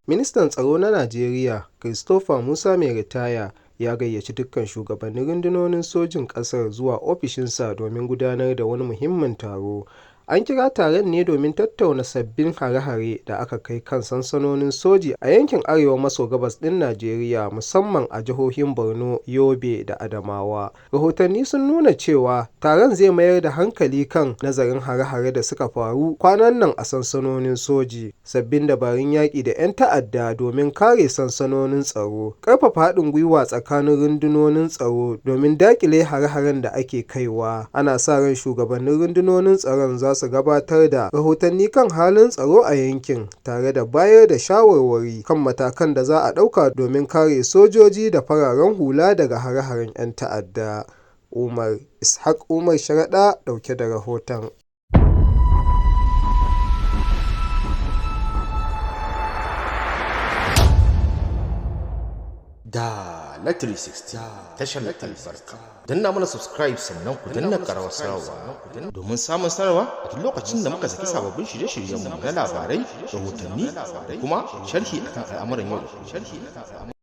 Ministan Tsaro na Najeriya, Christopher Musa mai ritaya, ya gayyaci dukkan shugabannin rundunonin sojin ƙasar zuwa ofishinsa domin gudanar da wani muhimmin taro. An kira taron ne domin tattauna sabbin hare-hare da aka kai kan sansanonin soji a yankin arewa maso gabas ɗin Najeriya, musamman a jihohin Borno, Yobe da Adamawa. Rahotanni sun nuna cewa taron zai mayar da hankali kan nazarin hare-hare da suka faru kwanan nan a sansanonin soji, sabbin dabarun yaƙi da 'yan ta'adda domin kare sansanonin tsaro, ƙarfafa haɗin gwiwa tsakanin rundunonin tsaro domin daƙile hare-haren da ake kaiwa. Ana sa ran shugabannin rundunonin tsaron za su gabatar da rahotanni kan halin tsaro a yankin, tare da bayar da shawarwari kan matakan da za a ɗauka domin kare sojoji da fararen hula daga hare-haren 'yan ta'adda. Umar Ishaq Umar Sharaɗa ɗauke da rahoton. Da na 360 tashar albarka. Danna mana subscribe sannan ku danna ƙarawar sanarwa domin samun sanarwa a duk lokacin da muka saki sababbin shirye-shiryenmu na labarai, rahotanni, kuma sharhi akan al'amuran yau da kullum.